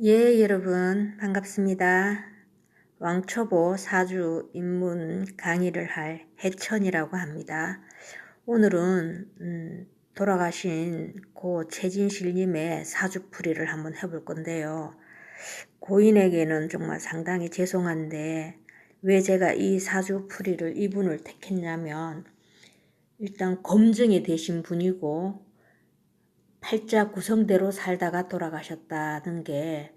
예, 여러분 반갑습니다. 왕초보 사주 입문 강의를 할 해천이라고 합니다. 오늘은 돌아가신 고 최진실님의 사주풀이를 한번 해볼 건데요. 고인에게는 정말 상당히 죄송한데 왜 제가 이 사주풀이를 이분을 택했냐면, 일단 검증이 되신 분이고 팔자 구성대로 살다가 돌아가셨다는 게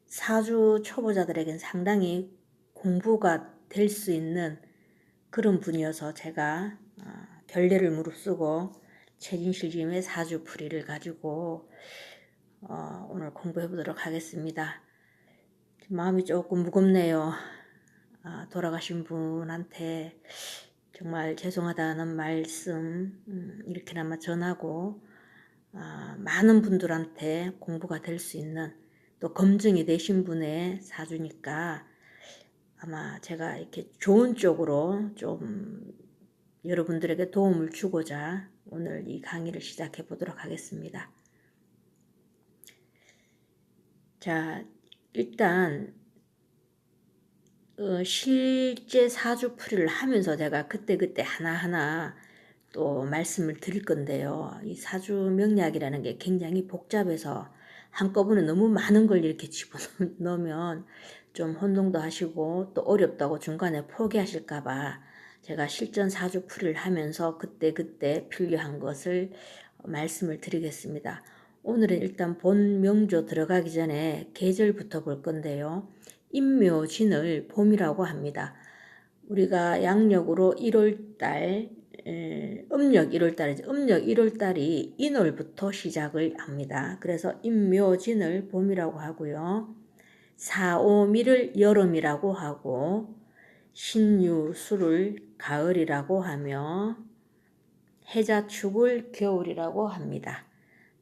사주 초보자들에겐 상당히 공부가 될 수 있는 그런 분이어서 제가 결례를 무릅쓰고 최진실님의 사주풀이를 가지고 오늘 공부해 보도록 하겠습니다. 마음이 조금 무겁네요. 돌아가신 분한테 정말 죄송하다는 말씀 이렇게나마 전하고 많은 분들한테 공부가 될 수 있는, 또 검증이 되신 분의 사주니까 아마 제가 이렇게 좋은 쪽으로 좀 여러분들에게 도움을 주고자 오늘 이 강의를 시작해 보도록 하겠습니다. 자, 일단 실제 사주풀이를 하면서 제가 그때그때 하나하나 또 말씀을 드릴 건데요. 이 사주 명리학이라는 게 굉장히 복잡해서 한꺼번에 너무 많은 걸 이렇게 집어넣으면 좀 혼동도 하시고 또 어렵다고 중간에 포기하실까봐 제가 실전 사주풀이를 하면서 그때그때 필요한 것을 말씀을 드리겠습니다. 오늘은 일단 본 명조 들어가기 전에 계절부터 볼 건데요. 임묘진을 봄이라고 합니다. 우리가 양력으로 1월달, 음력 1월달이죠. 음력 1월달이 인월부터 시작을 합니다. 그래서 임묘진을 봄이라고 하고요. 사오미를 여름이라고 하고, 신유수를 가을이라고 하며, 해자축을 겨울이라고 합니다.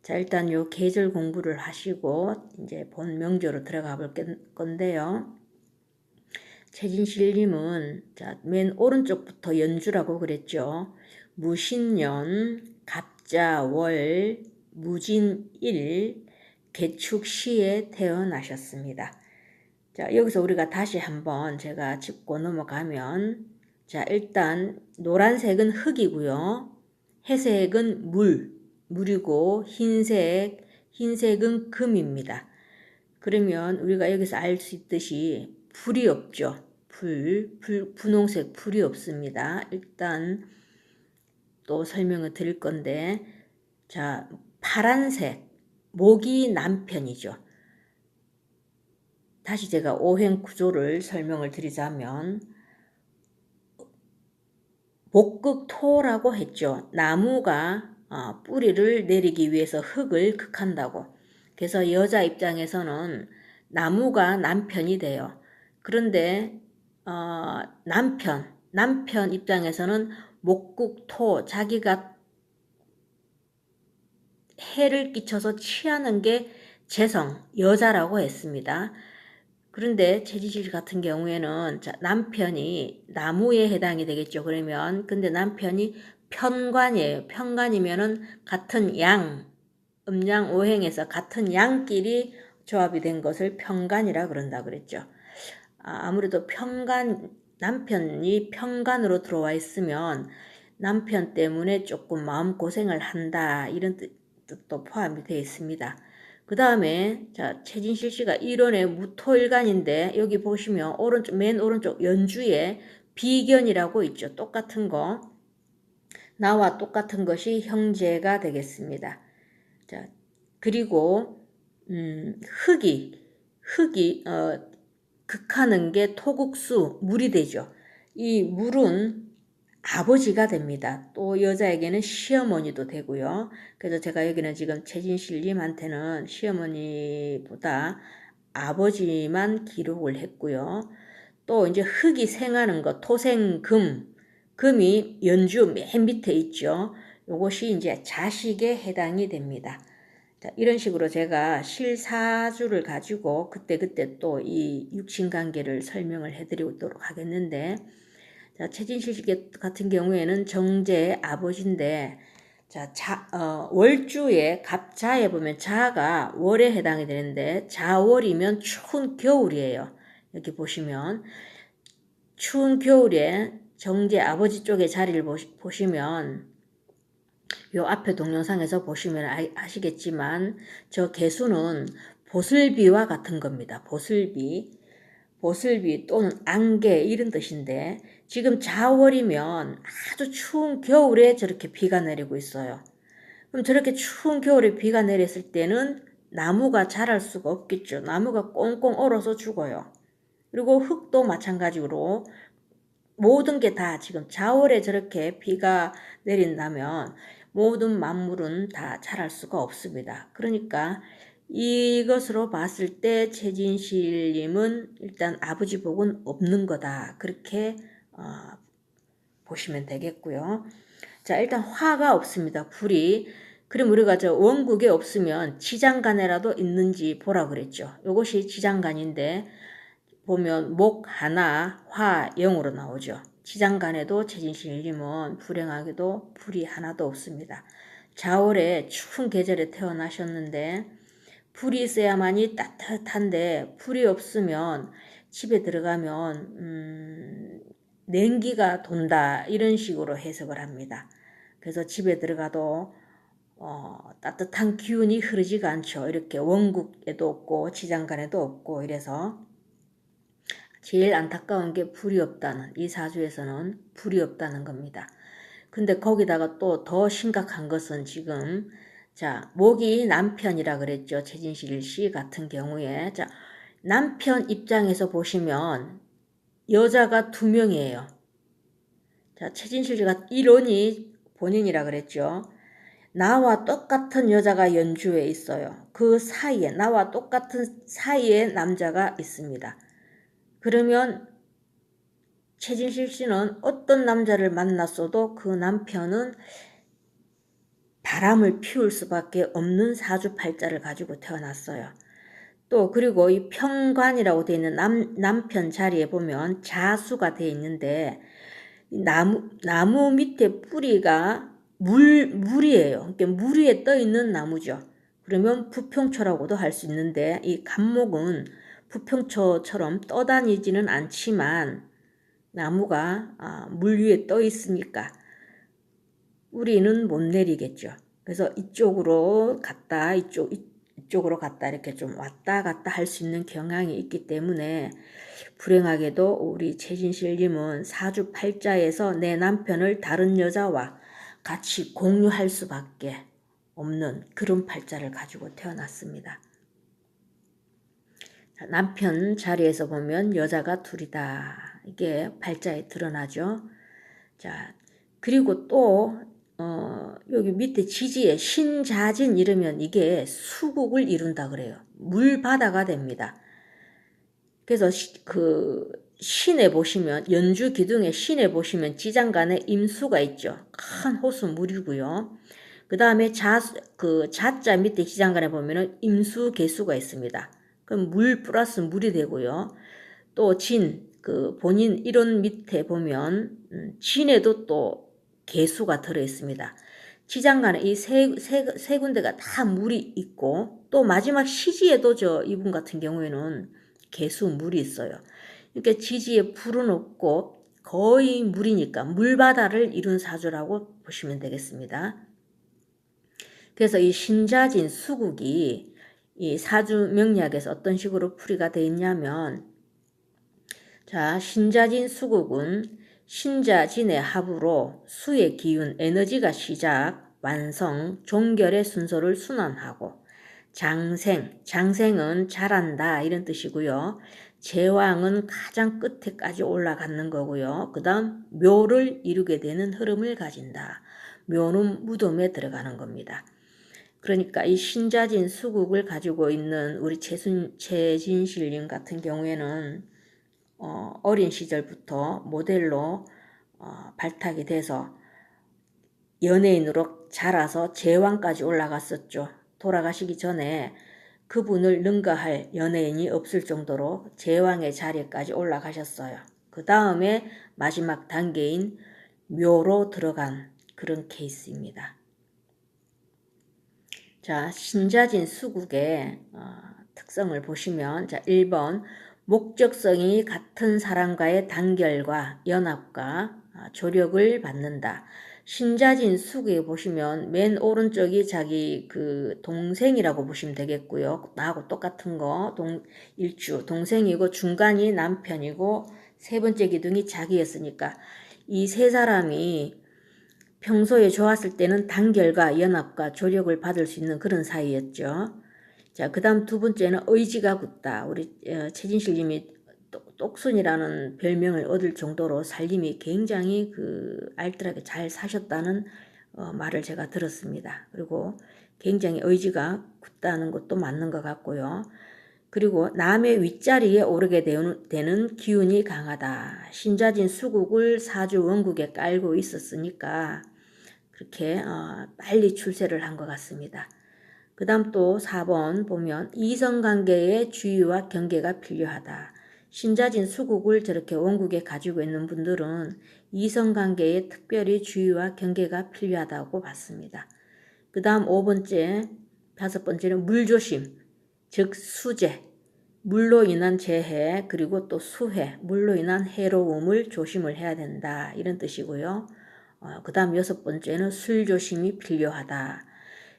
자, 일단 요 계절 공부를 하시고 이제 본 명조로 들어가 볼 건데요. 최진실님은 자, 맨 오른쪽부터 연주라고 그랬죠. 무신년, 갑자월, 무진일, 개축시에 태어나셨습니다. 자, 여기서 우리가 다시 한번 제가 짚고 넘어가면, 자, 일단 노란색은 흙이고요. 회색은 물이고 흰색은 금입니다. 그러면 우리가 여기서 알 수 있듯이 불이 없죠. 분홍색 불이 없습니다. 일단 또 설명을 드릴 건데, 자, 파란색 목이 남편이죠. 다시 제가 오행 구조를 설명을 드리자면, 목극토라고 했죠. 나무가 뿌리를 내리기 위해서 흙을 극한다고. 그래서 여자 입장에서는 나무가 남편이 돼요. 그런데 남편 입장에서는 목극토, 자기가 해를 끼쳐서 취하는 게 재성, 여자라고 했습니다. 그런데 최진실 같은 경우에는 남편이 나무에 해당이 되겠죠. 그러면 근데 남편이 편관이에요. 편관이면은 같은 양, 음양 오행에서 같은 양끼리 조합이 된 것을 편관이라 그런다 그랬죠. 아무래도 남편이 편관으로 들어와 있으면 남편 때문에 조금 마음고생을 한다, 이런 뜻도 포함이 되어 있습니다. 그 다음에 자, 최진실 씨가 일원의 무토일간인데 여기 보시면 맨 오른쪽 연주에 비견이라고 있죠. 똑같은 거, 나와 똑같은 것이 형제가 되겠습니다. 자, 그리고 흙이 극하는 게 토국수, 물이 되죠. 이 물은 아버지가 됩니다. 또 여자에게는 시어머니도 되고요. 그래서 제가 여기는 지금 최진실님한테는 시어머니보다 아버지만 기록을 했고요. 또 이제 흙이 생하는 것, 토생금, 금이 연주 맨 밑에 있죠. 요것이 이제 자식에 해당이 됩니다. 자, 이런 식으로 제가 실사주를 가지고 그때그때 또 이 육신관계를 설명을 해드리도록 하겠는데, 자, 최진실 씨 같은 경우에는 정제의 아버지인데, 월주에 갑자에 보면 자가 월에 해당이 되는데 자월이면 추운 겨울이에요. 여기 보시면 추운 겨울에 정제 아버지 쪽의 자리를 보시면 요 앞에 동영상에서 보시면 아시겠지만 저 개수는 보슬비와 같은 겁니다. 보슬비 또는 안개 이런 뜻인데 지금 자월이면 아주 추운 겨울에 저렇게 비가 내리고 있어요. 그럼 저렇게 추운 겨울에 비가 내렸을 때는 나무가 자랄 수가 없겠죠. 나무가 꽁꽁 얼어서 죽어요. 그리고 흙도 마찬가지로 모든 게 다 지금 자월에 저렇게 비가 내린다면 모든 만물은 다 자랄 수가 없습니다. 그러니까 이것으로 봤을 때 최진실님은 일단 아버지 복은 없는 거다. 그렇게 보시면 되겠고요. 자, 일단 화가 없습니다. 불이. 그럼 우리가 저 원국에 없으면 지장간에라도 있는지 보라 그랬죠. 이것이 지장간인데 보면 목 하나, 화 0으로 나오죠. 지장간에도 최진실님은 불행하게도 불이 하나도 없습니다. 자월에 추운 계절에 태어나셨는데 불이 있어야만이 따뜻한데 불이 없으면 집에 들어가면 냉기가 돈다 이런 식으로 해석을 합니다. 그래서 집에 들어가도 따뜻한 기운이 흐르지가 않죠. 이렇게 원국에도 없고 지장간에도 없고 이래서 제일 안타까운 게 불이 없다는, 이 사주에서는 불이 없다는 겁니다. 근데 거기다가 또 더 심각한 것은 지금 목이 남편이라 그랬죠. 최진실 씨 같은 경우에 남편 입장에서 보시면 여자가 2명이에요. 최진실 씨가 일원이 본인이라 그랬죠. 나와 똑같은 여자가 연주에 있어요. 그 사이에 나와 똑같은 사이에 남자가 있습니다. 그러면 최진실 씨는 어떤 남자를 만났어도 그 남편은 바람을 피울 수밖에 없는 사주팔자를 가지고 태어났어요. 또 그리고 이 평관이라고 되어 있는 남편 자리에 보면 자수가 되어 있는데 나무 밑에 뿌리가 물이에요. 그러니까 물 위에 떠 있는 나무죠. 그러면 부평초라고도 할 수 있는데 이 간목은 부평초처럼 떠다니지는 않지만 나무가 물 위에 떠 있으니까 우리는 못 내리겠죠. 그래서 이쪽으로 갔다 이쪽으로 갔다 이렇게 좀 왔다 갔다 할 수 있는 경향이 있기 때문에 불행하게도 우리 최진실님은 사주팔자에서 내 남편을 다른 여자와 같이 공유할 수밖에 없는 그런 팔자를 가지고 태어났습니다. 남편 자리에서 보면 여자가 둘이다. 이게 팔자에 드러나죠. 그리고 또 여기 밑에 지지에 신자진 이러면 이게 수국을 이룬다 그래요. 물바다가 됩니다. 그래서 신에 보시면 연주 기둥의 신에 보시면 지장간에 임수가 있죠. 큰 호수 물이고요. 그 다음에 자자 밑에 지장간에 보면은 임수 개수가 있습니다. 그럼 물 플러스 물이 되고요. 또 본인 이론 밑에 보면 진에도 또 개수가 들어 있습니다. 지장간에 이 세 군데가 다 물이 있고 또 마지막 시지에도 이분 같은 경우에는 개수 물이 있어요. 그러니까 지지에 불은 없고 거의 물이니까 물바다를 이룬 사주라고 보시면 되겠습니다. 그래서 이 신자진 수국이 이 사주 명리학에서 어떤 식으로 풀이가 되어 있냐면 신자진 수국은 신자진의 합으로 수의 기운, 에너지가 시작, 완성, 종결의 순서를 순환하고 장생은 잘한다 이런 뜻이고요. 제왕은 가장 끝에까지 올라가는 거고요. 그 다음 묘를 이루게 되는 흐름을 가진다. 묘는 무덤에 들어가는 겁니다. 그러니까 이 신자진 수국을 가지고 있는 우리 최진실님 같은 경우에는 어린 시절부터 모델로 발탁이 돼서 연예인으로 자라서 제왕까지 올라갔었죠. 돌아가시기 전에 그분을 능가할 연예인이 없을 정도로 제왕의 자리까지 올라가셨어요. 그 다음에 마지막 단계인 묘로 들어간 그런 케이스입니다. 자, 신자진 수국의 특성을 보시면, 자, 1번 목적성이 같은 사람과의 단결과 연합과 조력을 받는다. 신자진 수국에 보시면 맨 오른쪽이 자기 그 동생이라고 보시면 되겠고요. 나하고 똑같은 거 일주 동생이고, 중간이 남편이고, 세 번째 기둥이 자기였으니까 이 세 사람이 평소에 좋았을 때는 단결과 연합과 조력을 받을 수 있는 그런 사이였죠. 자, 그 다음 두 번째는 의지가 굳다. 우리 최진실 님이 똑순이라는 별명을 얻을 정도로 살림이 굉장히 알뜰하게 잘 사셨다는 말을 제가 들었습니다. 그리고 굉장히 의지가 굳다는 것도 맞는 것 같고요. 그리고 남의 윗자리에 오르게 되는 기운이 강하다. 신자진 수국을 사주 원국에 깔고 있었으니까 그렇게 빨리 출세를 한 것 같습니다. 그 다음 또 4번 보면 이성관계의 주의와 경계가 필요하다. 신자진 수국을 저렇게 원국에 가지고 있는 분들은 이성관계에 특별히 주의와 경계가 필요하다고 봤습니다. 그 다음 5번째, 5번째는 물조심, 즉 수재, 물로 인한 재해, 그리고 또 수해, 물로 인한 해로움을 조심을 해야 된다. 이런 뜻이고요. 그 다음 6번째는 술조심이 필요하다.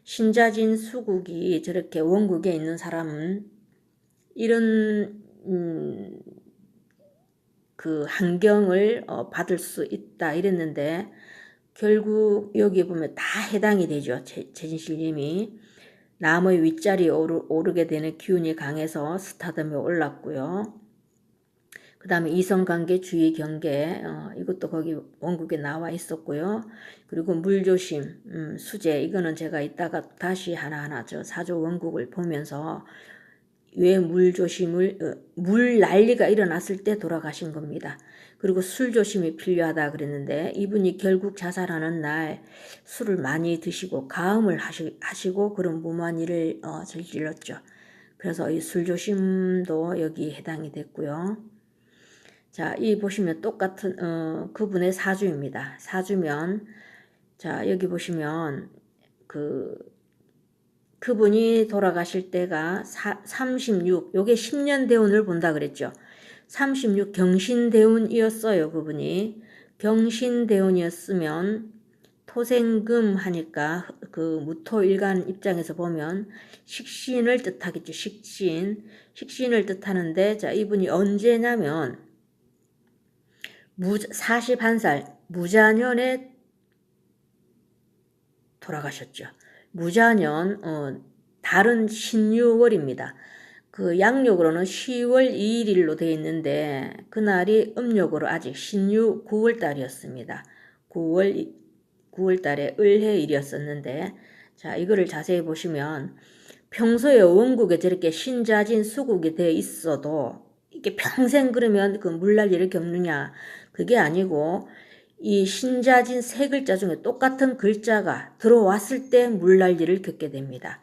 신자진 수국이 저렇게 원국에 있는 사람은 이런 그 환경을 받을 수 있다 이랬는데, 결국 여기 보면 다 해당이 되죠. 최진실님이 남의 윗자리에 오르게 되는 기운이 강해서 스타덤에 올랐고요. 그 다음에 이성관계, 주의, 경계, 이것도 거기 원국에 나와 있었고요. 그리고 물조심, 수재, 이거는 제가 이따가 다시 하나하나 저 사조 원국을 보면서 왜 물 난리가 일어났을 때 돌아가신 겁니다. 그리고 술 조심이 필요하다 그랬는데, 이분이 결국 자살하는 날 술을 많이 드시고 가음을 하시고 그런 무모한 일을 저질렀죠. 그래서 이 술 조심도 여기 해당이 됐고요. 자, 이 보시면 똑같은 그분의 사주입니다. 사주면, 자, 여기 보시면 그분이 돌아가실 때가 36, 요게 10년 대운을 본다 그랬죠. 36 경신대운이었어요, 그분이. 경신대운이었으면 토생금 하니까 그 무토일간 입장에서 보면 식신을 뜻하겠죠. 식신을 뜻하는데, 자, 이분이 언제냐면 41살 무자년에 돌아가셨죠. 무자년 달은 신유월입니다. 그 양력으로는 10월 2일로 되어 있는데 그날이 음력으로 아직 신유 9월달이었습니다. 9월달에 을해일이었었는데, 자, 이거를 자세히 보시면 평소에 원국에 저렇게 신자진 수국이 되어 있어도 이게 평생 그러면 그 물난리를 겪느냐, 그게 아니고 이 신자진 세 글자 중에 똑같은 글자가 들어왔을 때 물난리를 겪게 됩니다.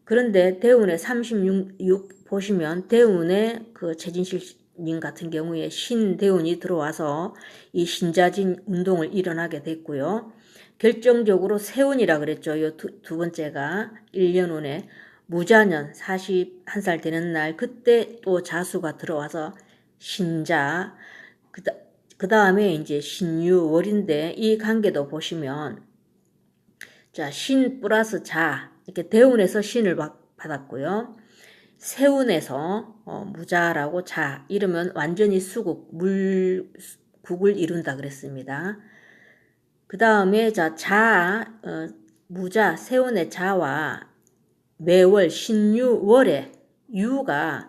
그런데 대운의 36 보시면 대운에 그 최진실님 같은 경우에 신대운이 들어와서 이 신자진 운동을 일어나게 됐고요. 결정적으로 세운이라 그랬죠. 이 두 번째가 1년 운에 무자년 41살 되는 날, 그때 또 자수가 들어와서 신자, 그 다음에 이제 신유월인데, 이 관계도 보시면, 자, 신 플러스 자, 이렇게 대운에서 신을 받았고요. 세운에서 무자라고 자, 이러면 완전히 수국, 물국을 이룬다 그랬습니다. 그 다음에 자, 무자, 세운의 자와 매월 신유월에 유가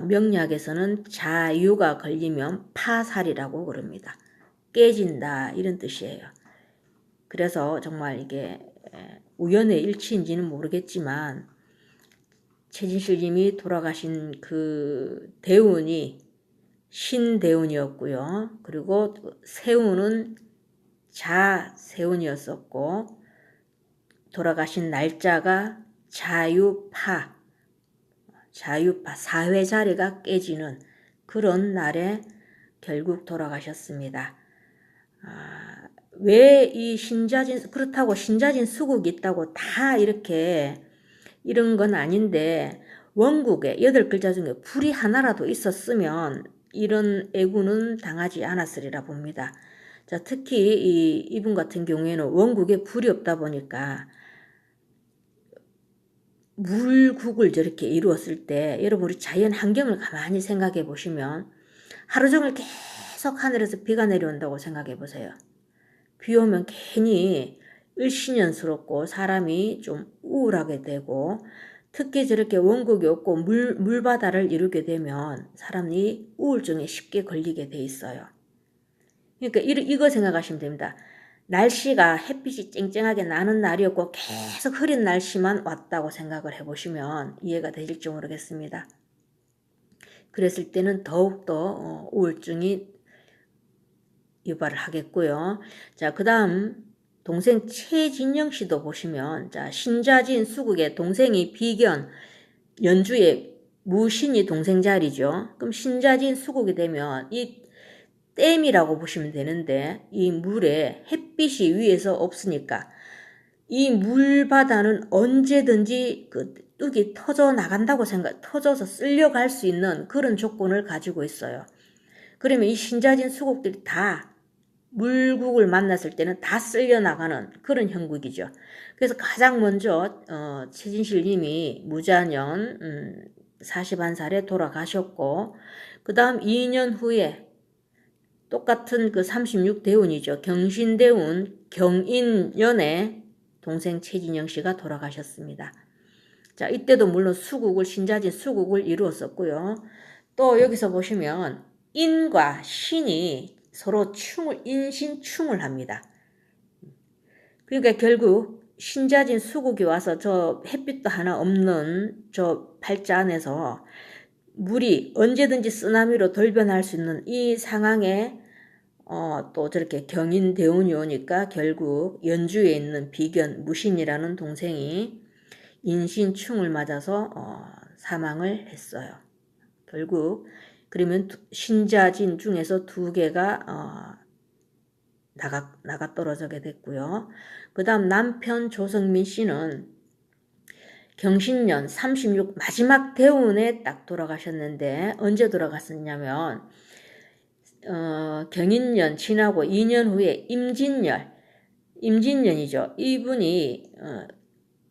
명리학에서는 자유가 걸리면 파살이라고 그럽니다. 깨진다 이런 뜻이에요. 그래서 정말 이게 우연의 일치인지는 모르겠지만 최진실님이 돌아가신 그 대운이 신대운이었고요. 그리고 세운은 자세운이었었고, 돌아가신 날짜가 자유파, 사회 자리가 깨지는 그런 날에 결국 돌아가셨습니다. 왜 이 그렇다고 신자진 수국이 있다고 다 이렇게 이런 건 아닌데 원국에 8글자 중에 불이 하나라도 있었으면 이런 애구는 당하지 않았으리라 봅니다. 자, 특히 이분 같은 경우에는 원국에 불이 없다 보니까 물국을 저렇게 이루었을 때 여러분 우리 자연 환경을 가만히 생각해 보시면 하루 종일 계속 하늘에서 비가 내려온다고 생각해 보세요. 비 오면 괜히 을씨년스럽고 사람이 좀 우울하게 되고 특히 저렇게 원국이 없고 물바다를 이루게 되면 사람이 우울증에 쉽게 걸리게 돼 있어요. 그러니까 이거 생각하시면 됩니다. 날씨가 햇빛이 쨍쨍하게 나는 날이었고 계속 흐린 날씨만 왔다고 생각을 해보시면 이해가 되실지 모르겠습니다. 그랬을 때는 더욱더 우울증이 유발을 하겠고요. 자, 그 다음 동생 최진영 씨도 보시면 자, 신자진 수국의 동생이 비견 연주의 무신이 동생 자리죠. 그럼 신자진 수국이 되면 이 댐이라고 보시면 되는데 이 물에 햇빛이 위에서 없으니까 이 물바다는 언제든지 그 뚝이 터져 나간다고 터져서 쓸려갈 수 있는 그런 조건을 가지고 있어요. 그러면 이 신자진 수국들이 다 물국을 만났을 때는 다 쓸려 나가는 그런 형국이죠. 그래서 가장 먼저 최진실 님이 무자년 41살에 돌아가셨고 그 다음 2년 후에 똑같은 그 36대운이죠. 경신대운 경인년에 동생 최진영 씨가 돌아가셨습니다. 자, 이때도 물론 신자진 수국을 이루었었고요. 또 여기서 보시면 인과 신이 서로 인신충을 합니다. 그러니까 결국 신자진 수국이 와서 저 햇빛도 하나 없는 저 팔자 안에서 물이 언제든지 쓰나미로 돌변할 수 있는 이 상황에 또 저렇게 경인대운이 오니까 결국 연주에 있는 비견 무신이라는 동생이 인신충을 맞아서 사망을 했어요. 결국 그러면 신자진 중에서 2개가 나가 떨어지게 됐고요. 그 다음 남편 조성민 씨는 경신년 36 마지막 대운에 딱 돌아가셨는데 언제 돌아갔었냐면 경인년 지나고 2년 후에 임진년이죠. 이분이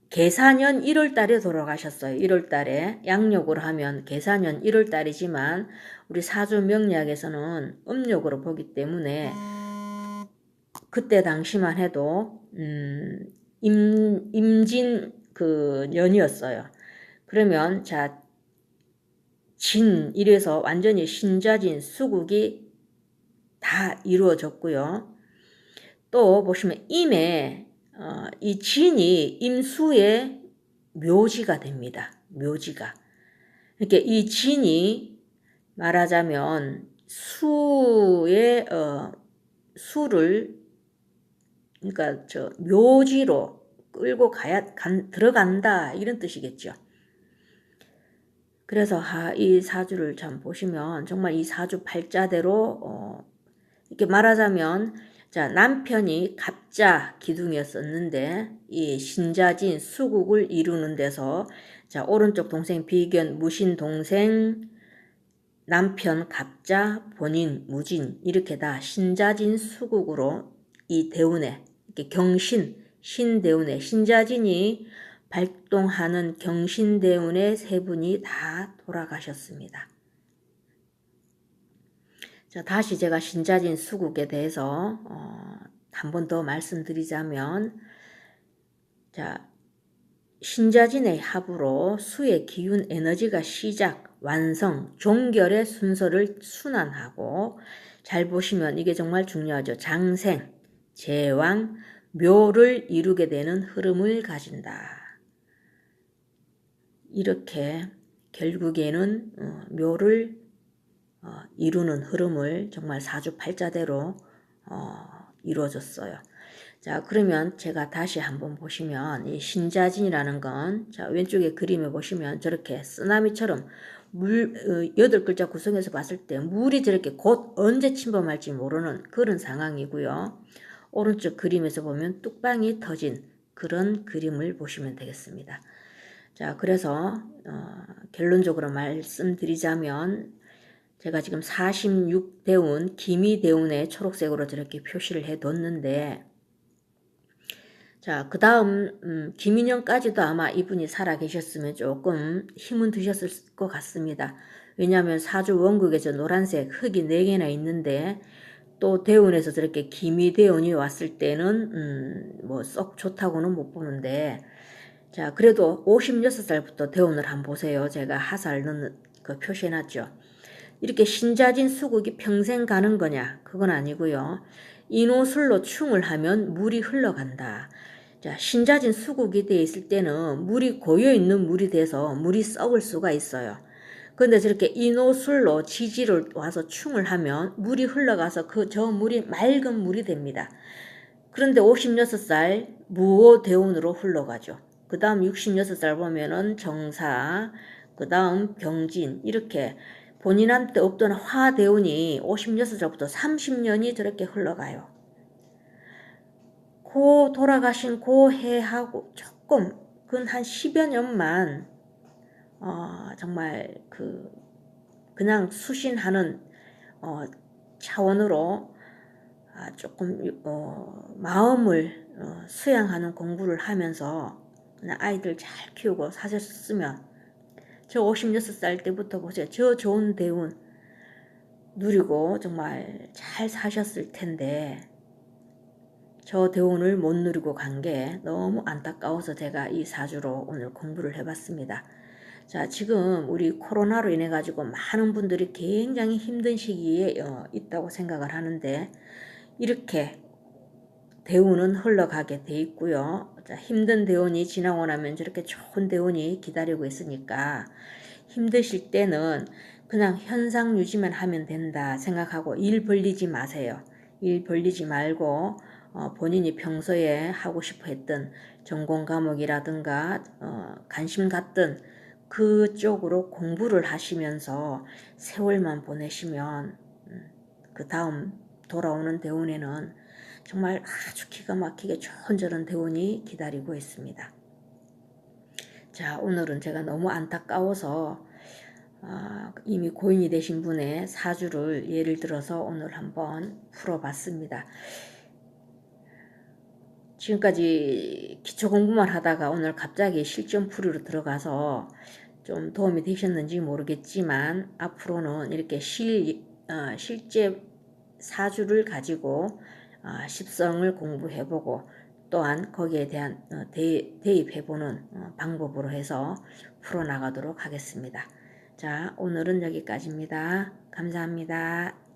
계사년 1월 달에 돌아가셨어요. 1월 달에 양력으로 하면 계사년 1월 달이지만 우리 사주 명리학에서는 음력으로 보기 때문에 그때 당시만 해도 임진 그 년이었어요. 그러면 자 이래서 완전히 신자진 수국이 다 이루어졌고요. 또 보시면 임에 이 진이 임수의 묘지가 됩니다. 묘지가. 이렇게 이 진이 말하자면 수의 수를 그러니까 저 묘지로 끌고 들어간다 이런 뜻이겠죠. 그래서 이 사주를 참 보시면 정말 이 사주 팔자대로 이렇게 말하자면 자 남편이 갑자 기둥이었었는데 이 신자진 수국을 이루는 데서 자 오른쪽 동생 비견 무신 동생 남편 갑자 본인 무진 이렇게 다 신자진 수국으로 이 대운에 이렇게 경신 신대운에 신자진이 발동하는 경신대운의 3분이 다 돌아가셨습니다. 자, 다시 제가 신자진 수국에 대해서 한 번 더 말씀드리자면 자, 신자진의 합으로 수의 기운 에너지가 시작, 완성, 종결의 순서를 순환하고 잘 보시면 이게 정말 중요하죠. 장생, 제왕, 묘를 이루게 되는 흐름을 가진다. 이렇게 결국에는 묘를 이루는 흐름을 정말 사주팔자대로 이루어졌어요. 자, 그러면 제가 다시 한번 보시면 이 신자진이라는 건 자, 왼쪽에 그림에 보시면 저렇게 쓰나미처럼 물 8글자 구성해서 봤을 때 물이 저렇게 곧 언제 침범할지 모르는 그런 상황이고요. 오른쪽 그림에서 보면 뚝방이 터진 그런 그림을 보시면 되겠습니다. 자, 그래서 결론적으로 말씀드리자면 제가 지금 46대운 기미대운에 초록색으로 저렇게 표시를 해뒀는데, 자, 그 다음 김인영까지도 아마 이분이 살아 계셨으면 조금 힘은 드셨을 것 같습니다. 왜냐하면 사주 원국에 저 노란색 흙이 4개나 있는데 또 대운에서 저렇게 기미대운이 왔을 때는 뭐 썩 좋다고는 못 보는데, 자, 그래도 56살부터 대운을 한번 보세요. 제가 하살 넣는 그 표시해놨죠. 이렇게 신자진 수국이 평생 가는 거냐? 그건 아니고요. 인호술로 충을 하면 물이 흘러간다. 자, 신자진 수국이 되어 있을 때는 물이 고여있는 물이 돼서 물이 썩을 수가 있어요. 그런데 저렇게 인호술로 지지를 와서 충을 하면 물이 흘러가서 저 물이 맑은 물이 됩니다. 그런데 56살 무오대운으로 흘러가죠. 그 다음 66살 보면은 정사, 그 다음 병진, 이렇게 본인한테 없던 화대운이 56살부터 30년이 저렇게 흘러가요. 돌아가신 해하고 조금, 그건 한 10여 년만, 정말 그냥 수신하는, 차원으로 조금 마음을 수양하는 공부를 하면서 그냥 아이들 잘 키우고 사셨으면, 저 56살 때부터 보세요. 저 좋은 대운 누리고 정말 잘 사셨을 텐데 저 대운을 못 누리고 간 게 너무 안타까워서 제가 이 사주로 오늘 공부를 해봤습니다. 자, 지금 우리 코로나로 인해 가지고 많은 분들이 굉장히 힘든 시기에 있다고 생각을 하는데, 이렇게 대운은 흘러가게 돼 있고요. 자, 힘든 대운이 지나고 나면 저렇게 좋은 대운이 기다리고 있으니까 힘드실 때는 그냥 현상 유지만 하면 된다 생각하고 일 벌리지 마세요. 일 벌리지 말고 본인이 평소에 하고 싶어 했던 전공 과목이라든가 관심 갔던 그쪽으로 공부를 하시면서 세월만 보내시면 그 다음 돌아오는 대운에는 정말 아주 기가 막히게 좋은 저런 대운이 기다리고 있습니다. 자, 오늘은 제가 너무 안타까워서 이미 고인이 되신 분의 사주를 예를 들어서 오늘 한번 풀어봤습니다. 지금까지 기초 공부만 하다가 오늘 갑자기 실전풀이로 들어가서 좀 도움이 되셨는지 모르겠지만, 앞으로는 이렇게 실제 사주를 가지고 십성을 공부해보고 또한 거기에 대한 대입해보는 방법으로 해서 풀어나가도록 하겠습니다. 자, 오늘은 여기까지입니다. 감사합니다.